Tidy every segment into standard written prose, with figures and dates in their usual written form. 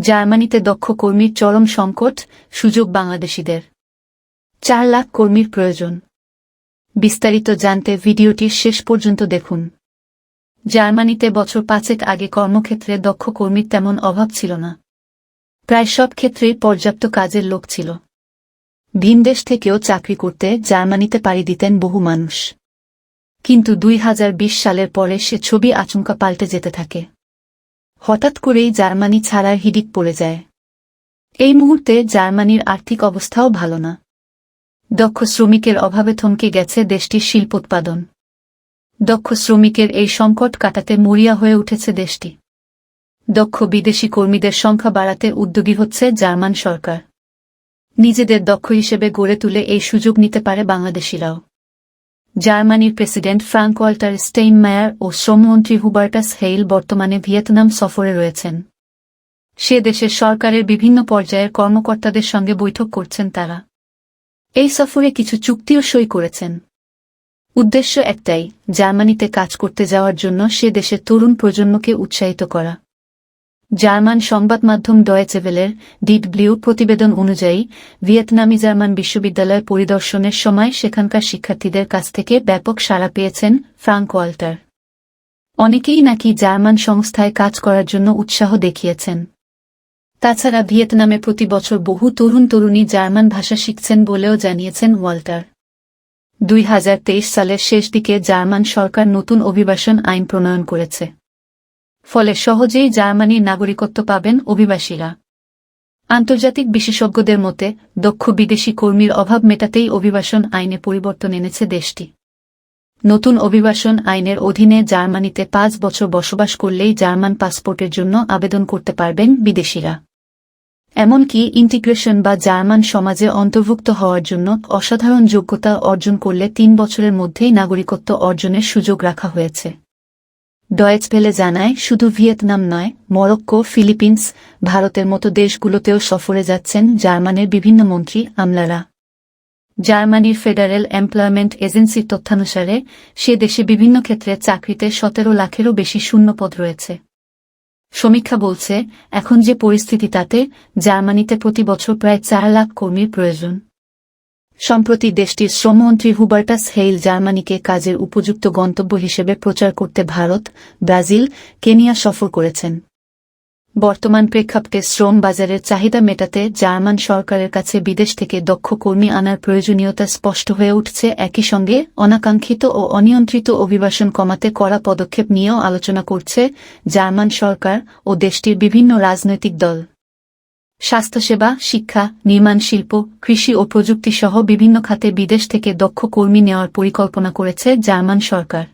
জার্মানিতে দক্ষ কর্মীর চরম সংকট, সুযোগ বাংলাদেশিদের। 4 লাখ কর্মীর প্রয়োজন। বিস্তারিত জানতে ভিডিওটির শেষ পর্যন্ত দেখুন। জার্মানিতে বছর 5 আগে কর্মক্ষেত্রে দক্ষ কর্মীর তেমন অভাব ছিল না। প্রায় সব ক্ষেত্রেই পর্যাপ্ত কাজের লোক ছিল। ভিনদেশ থেকেও চাকরি করতে জার্মানিতে পাড়ি দিতেন বহু মানুষ। কিন্তু 2020 সালের পরে সে ছবি আচমকা পাল্টে যেতে থাকে। হঠাৎ করেই জার্মানি ছাড়ার হিড়িক পড়ে যায়। এই মুহূর্তে জার্মানির আর্থিক অবস্থাও ভালো না। দক্ষ শ্রমিকের অভাবে থমকে গেছে দেশটির শিল্পোৎপাদন। দক্ষ শ্রমিকের এই সংকট কাটাতে মরিয়া হয়ে উঠেছে দেশটি। দক্ষ বিদেশি কর্মীদের সংখ্যা বাড়াতে উদ্যোগী হচ্ছে জার্মান সরকার। নিজেদের দক্ষ হিসেবে গড়ে তুলে এই সুযোগ নিতে পারে বাংলাদেশিরাও। জার্মানির প্রেসিডেন্ট ফ্রাঙ্ক ওয়াল্টার স্টেইনমায়ার ও শ্রমমন্ত্রী হুবার্টাস হেইল বর্তমানে ভিয়েতনাম সফরে রয়েছেন। সে দেশের সরকারের বিভিন্ন পর্যায়ের কর্মকর্তাদের সঙ্গে বৈঠক করছেন তারা। এই সফরে কিছু চুক্তিও সই করেছেন। উদ্দেশ্য একটাই, জার্মানিতে কাজ করতে যাওয়ার জন্য সে দেশের তরুণ প্রজন্মকে উৎসাহিত করা। জার্মান সংবাদ মাধ্যম ডয়েচে ভেলের DW প্রতিবেদন অনুযায়ী ভিয়েতনামি জার্মান বিশ্ববিদ্যালয় পরিদর্শনের সময় সেখানকার শিক্ষার্থীদের কাছ থেকে ব্যাপক সাড়া পেয়েছেন ফ্রাঙ্ক ওয়াল্টার। অনেকেই নাকি জার্মান সংস্থায় কাজ করার জন্য উৎসাহ দেখিয়েছেন। তাছাড়া ভিয়েতনামে প্রতি বছর বহু তরুণ-তরুণী জার্মান ভাষা শিখছেন বলেও জানিয়েছেন ওয়াল্টার। 2023 সালের শেষ দিকে জার্মান সরকার নতুন অভিবাসন আইন প্রণয়ন করেছে। ফলে সহজেই জার্মানির নাগরিকত্ব পাবেন অভিবাসীরা। আন্তর্জাতিক বিশেষজ্ঞদের মতে দক্ষ বিদেশি কর্মীর অভাব মেটাতেই অভিবাসন আইনে পরিবর্তন এনেছে দেশটি। নতুন অভিবাসন আইনের অধীনে জার্মানিতে 5 বছর বসবাস করলেই জার্মান পাসপোর্টের জন্য আবেদন করতে পারবেন বিদেশিরা। এমনকি ইন্টিগ্রেশন বা জার্মান সমাজে অন্তর্ভুক্ত হওয়ার জন্য অসাধারণ যোগ্যতা অর্জন করলে 3 বছরের মধ্যেই নাগরিকত্ব অর্জনের সুযোগ রাখা হয়েছে। ডয়েচ ভেলে জানায়, শুধু ভিয়েতনাম নয়, মরক্কো, ফিলিপিন্স, ভারতের মতো দেশগুলোতেও সফরে যাচ্ছেন জার্মানের বিভিন্ন মন্ত্রী আমলারা। জার্মানির ফেডারেল এমপ্লয়মেন্ট এজেন্সির তথ্যানুসারে সে দেশে বিভিন্ন ক্ষেত্রে চাকরিতে 17 লাখেরও বেশি শূন্যপদ রয়েছে। সমীক্ষা বলছে, এখন যে পরিস্থিতি তাতে জার্মানিতে প্রতি বছর প্রায় 4 লাখ কর্মীর প্রয়োজন। সম্প্রতি দেশটির শ্রমমন্ত্রী হুবার্টাস হেইল জার্মানিকে কাজের উপযুক্ত গন্তব্য হিসেবে প্রচার করতে ভারত, ব্রাজিল, কেনিয়া সফর করেছেন। বর্তমান প্রেক্ষাপটে শ্রম বাজারের চাহিদা মেটাতে জার্মান সরকারের কাছে বিদেশ থেকে দক্ষ কর্মী আনার প্রয়োজনীয়তা স্পষ্ট হয়ে উঠছে। একই সঙ্গে অনাকাঙ্ক্ষিত ও অনিয়ন্ত্রিত অভিবাসন কমাতে কড়া পদক্ষেপ নিয়েও আলোচনা করছে জার্মান সরকার ও দেশটির বিভিন্ন রাজনৈতিক দল। স্বাস্থ্যসেবা, শিক্ষা, নির্মাণ শিল্প, কৃষি ও প্রযুক্তি সহ বিভিন্ন খাতে বিদেশ থেকে দক্ষ কর্মী নেওয়ার পরিকল্পনা করেছে জার্মান সরকার।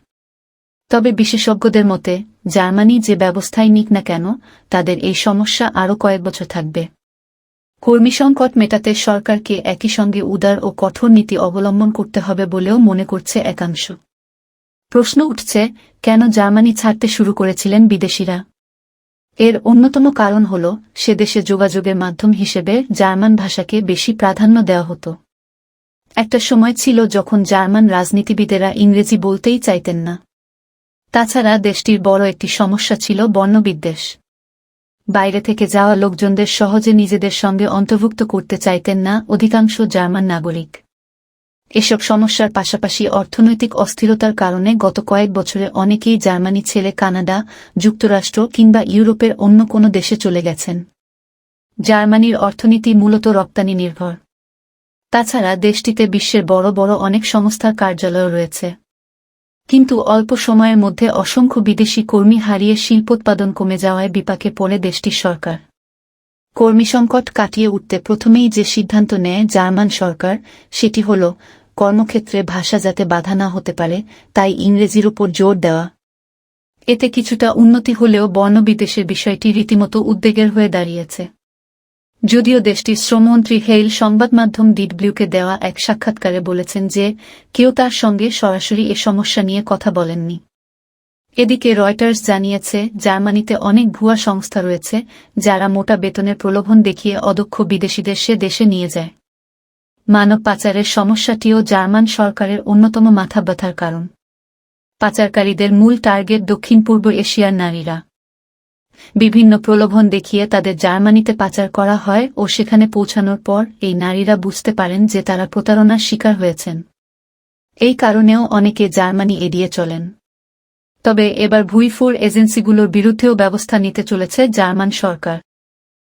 তবে বিশেষজ্ঞদের মতে জার্মানি যে ব্যবস্থাই নিক না কেন, তাদের এই সমস্যা আরও কয়েক বছর থাকবে। কর্মী সংকট মেটাতে সরকারকে একই সঙ্গে উদার ও কঠোর নীতি অবলম্বন করতে হবে বলেও মনে করছে একাংশ। প্রশ্ন উঠছে, কেন জার্মানি ছাড়তে শুরু করেছিলেন বিদেশিরা? এর অন্যতম কারণ হল সে দেশে যোগাযোগের মাধ্যম হিসেবে জার্মান ভাষাকে বেশি প্রাধান্য দেওয়া হতো। একটা সময় ছিল যখন জার্মান রাজনীতিবিদেরা ইংরেজি বলতেই চাইতেন না। তাছাড়া দেশটির বড় একটি সমস্যা ছিল বর্ণবিদ্বেষ। বাইরে থেকে যাওয়া লোকজনদের সহজে নিজেদের সঙ্গে অন্তর্ভুক্ত করতে চাইতেন না অধিকাংশ জার্মান নাগরিক। এসব সমস্যার পাশাপাশি অর্থনৈতিক অস্থিরতার কারণে গত কয়েক বছরে অনেকেই জার্মানি ছেড়ে কানাডা, যুক্তরাষ্ট্র কিংবা ইউরোপের অন্য কোনো দেশে চলে গেছেন। জার্মানির অর্থনীতি মূলত রপ্তানি নির্ভর। তাছাড়া দেশটিতে বিশ্বের বড় বড় অনেক সংস্থার কার্যালয় রয়েছে। কিন্তু অল্প সময়ের মধ্যে অসংখ্য বিদেশি কর্মী হারিয়ে শিল্পোৎপাদন কমে যাওয়ায় বিপাকে পড়ে দেশটির সরকার। কর্মী সংকট কাটিয়ে উঠতে প্রথমেই যে সিদ্ধান্ত নেয় জার্মান সরকার, সেটি হল কর্মক্ষেত্রে ভাষা যাতে বাধা না হতে পারে তাই ইংরেজির উপর জোর দেওয়া। এতে কিছুটা উন্নতি হলেও বর্ণবিদ্বেষের বিষয়টি রীতিমতো উদ্বেগের হয়ে দাঁড়িয়েছে। যদিও দেশটির শ্রমমন্ত্রী হেইল সংবাদমাধ্যম DWকে দেওয়া এক সাক্ষাৎকারে বলেছেন যে কেউ তার সঙ্গে সরাসরি এ সমস্যা নিয়ে কথা বলেননি। এদিকে রয়টার্স জানিয়েছে, জার্মানিতে অনেক ভুয়া সংস্থা রয়েছে যারা মোটা বেতনের প্রলোভন দেখিয়ে অদক্ষ বিদেশিদের সে দেশে নিয়ে যায়। মানব পাচারের সমস্যাটিও জার্মান সরকারের অন্যতম মাথাব্যথার কারণ। পাচারকারীদের মূল টার্গেট দক্ষিণ পূর্ব এশিয়ার নারীরা। বিভিন্ন প্রলোভন দেখিয়ে তাদের জার্মানিতে পাচার করা হয় ও সেখানে পৌঁছানোর পর এই নারীরা বুঝতে পারেন যে তারা প্রতারণার শিকার হয়েছেন। এই কারণেও অনেকে জার্মানি এড়িয়ে চলেন। তবে এবার ভুইফুর এজেন্সিগুলোর বিরুদ্ধেও ব্যবস্থা নিতে চলেছে জার্মান সরকার।